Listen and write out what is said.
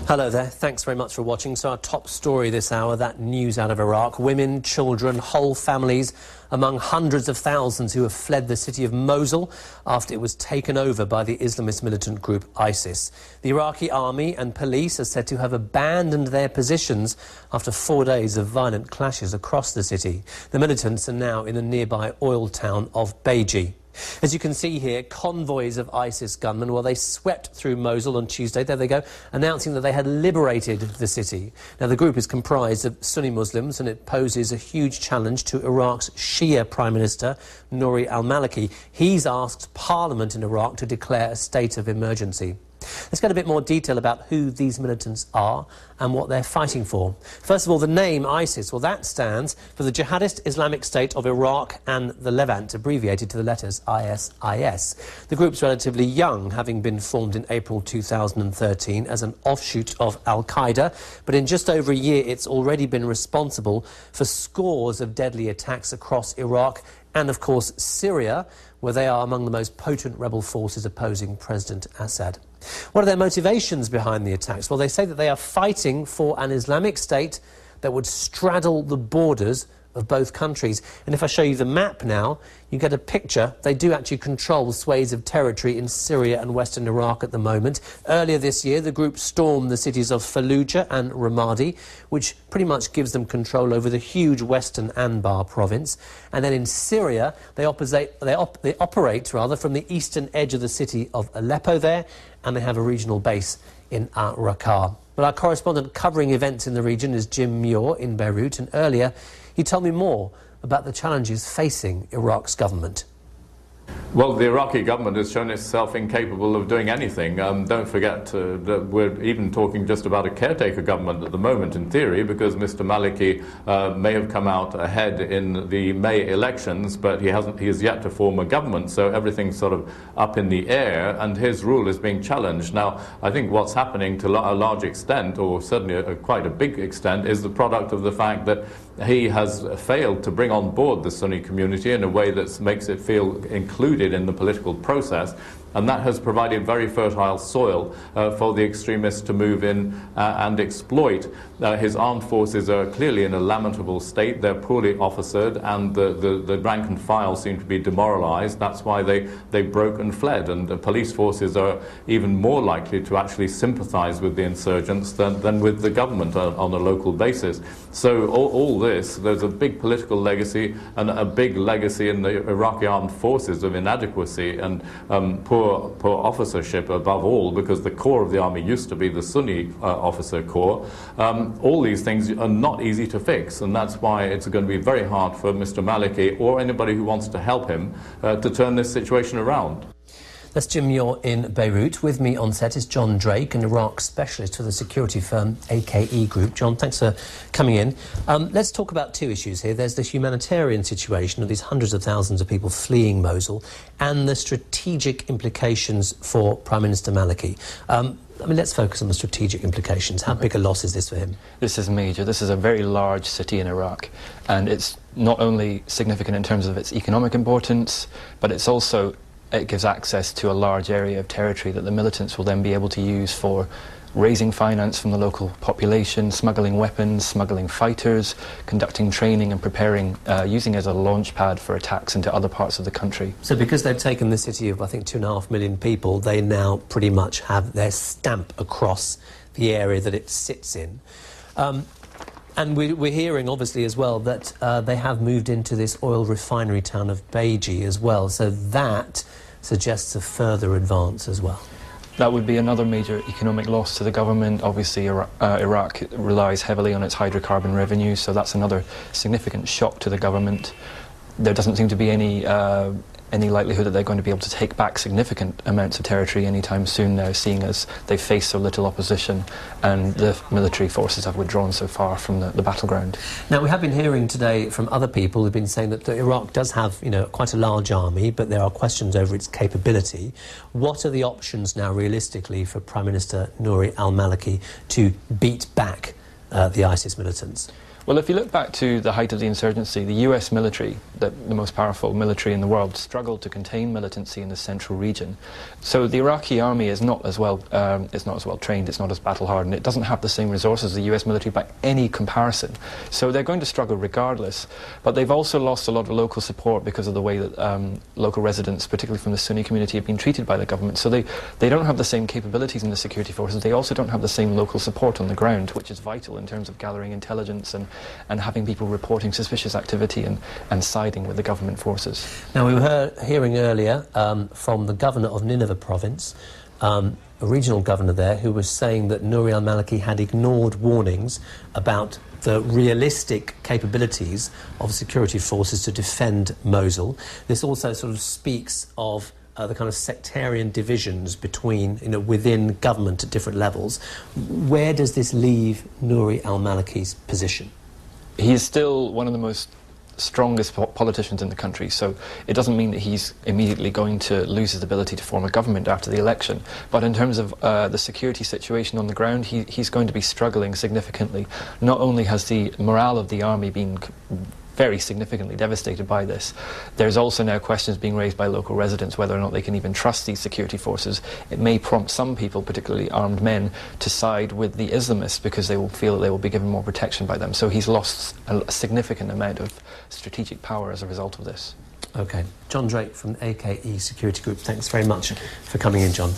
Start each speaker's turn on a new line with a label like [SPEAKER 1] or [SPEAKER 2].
[SPEAKER 1] Hello there, thanks very much for watching. So our top story this hour, that news out of Iraq. Women, children, whole families among hundreds of thousands who have fled the city of Mosul after it was taken over by the Islamist militant group ISIS. The Iraqi army and police are said to have abandoned their positions after 4 days of violent clashes across the city. The militants are now in the nearby oil town of Beji. As you can see here, convoys of ISIS gunmen, well, they swept through Mosul on Tuesday, there they go, announcing that they had liberated the city. Now, the group is comprised of Sunni Muslims, and it poses a huge challenge to Iraq's Shia Prime Minister, Nouri al-Maliki. He's asked Parliament in Iraq to declare a state of emergency. Let's get a bit more detail about who these militants are and what they're fighting for. First of all, the name ISIS, well, that stands for the Jihadist Islamic State of Iraq and the Levant, abbreviated to the letters ISIS. The group's relatively young, having been formed in April 2013 as an offshoot of Al-Qaeda, but in just over a year it's already been responsible for scores of deadly attacks across Iraq and, of course, Syria, where they are among the most potent rebel forces opposing President Assad. What are their motivations behind the attacks? Well, they say that they are fighting for an Islamic State that would straddle the borders of both countries. And if I show you the map now, you get a picture. They do actually control swathes of territory in Syria and western Iraq at the moment. Earlier this year, the group stormed the cities of Fallujah and Ramadi, which pretty much gives them control over the huge western Anbar province. And then in Syria, they operate from the eastern edge of the city of Aleppo there, and they have a regional base in Raqqa. Well, our correspondent covering events in the region is Jim Muir in Beirut, and earlier he told me more about the challenges facing Iraq's government.
[SPEAKER 2] Well, the Iraqi government has shown itself incapable of doing anything. Don't forget that we're even talking just about a caretaker government at the moment, in theory, because Mr. Maliki may have come out ahead in the May elections, but he has yet to form a government, so everything's sort of up in the air, and his rule is being challenged. Now, I think what's happening to a large extent, or certainly quite a big extent, is the product of the fact that he has failed to bring on board the Sunni community in a way that makes it feel included in the political process, and that has provided very fertile soil for the extremists to move in and exploit. His armed forces are clearly in a lamentable state. They're poorly officered, and the rank and file seem to be demoralized. That's why they broke and fled, and the police forces are even more likely to actually sympathize with the insurgents than with the government on a local basis. So all this, there's a big political legacy and a big legacy in the Iraqi armed forces of inadequacy and poor officership above all, because the core of the army used to be the Sunni officer corps. All these things are not easy to fix, and that's why it's going to be very hard for Mr. Maliki or anybody who wants to help him to turn this situation around.
[SPEAKER 1] That's Jim Muir in Beirut. With me on set is John Drake, an Iraq specialist for the security firm AKE Group. John, thanks for coming in. Let's talk about two issues here. There's the humanitarian situation of these hundreds of thousands of people fleeing Mosul and the strategic implications for Prime Minister Maliki. Let's focus on the strategic implications. How big a loss is this for him?
[SPEAKER 3] This is major. This is a very large city in Iraq, and it's not only significant in terms of its economic importance, but it gives access to a large area of territory that the militants will then be able to use for raising finance from the local population, smuggling weapons, smuggling fighters, conducting training and preparing, using as a launch pad for attacks into other parts of the country.
[SPEAKER 1] So because they've taken the city of, I think, 2.5 million people, they now pretty much have their stamp across the area that it sits in. And we're hearing, obviously, as well, that they have moved into this oil refinery town of Beji as well. So that suggests a further advance as well.
[SPEAKER 3] That would be another major economic loss to the government. Obviously, Iraq relies heavily on its hydrocarbon revenues, so that's another significant shock to the government. There doesn't seem to be any likelihood that they're going to be able to take back significant amounts of territory anytime soon now, seeing as they face so little opposition and the military forces have withdrawn so far from the battleground.
[SPEAKER 1] Now, we have been hearing today from other people who've been saying that Iraq does have, quite a large army, but there are questions over its capability. What are the options now, realistically, for Prime Minister Nouri al-Maliki to beat back the ISIS militants?
[SPEAKER 3] Well, if you look back to the height of the insurgency, the US military, the most powerful military in the world, struggled to contain militancy in the central region. So the Iraqi army is not as well trained, it's not as battle-hardened, it doesn't have the same resources as the US military by any comparison. So they're going to struggle regardless. But they've also lost a lot of local support because of the way that local residents, particularly from the Sunni community, have been treated by the government. So they don't have the same capabilities in the security forces. They also don't have the same local support on the ground, which is vital in terms of gathering intelligence and having people reporting suspicious activity and siding with the government forces.
[SPEAKER 1] Now, we were hearing earlier from the governor of Nineveh province, a regional governor there, who was saying that Nouri al-Maliki had ignored warnings about the realistic capabilities of security forces to defend Mosul. This also sort of speaks of the kind of sectarian divisions between, within government at different levels. Where does this leave Nouri al-Maliki's position?
[SPEAKER 3] He is still one of the most strongest politicians in the country, so it doesn't mean that he's immediately going to lose his ability to form a government after the election. But in terms of the security situation on the ground, he's going to be struggling significantly. Not only has the morale of the army been very significantly devastated by this, there's also now questions being raised by local residents whether or not they can even trust these security forces. It may prompt some people, particularly armed men, to side with the Islamists because they will feel that they will be given more protection by them. So he's lost a significant amount of strategic power as a result of this.
[SPEAKER 1] OK. John Drake from AKE Security Group, thanks very much for coming in, John.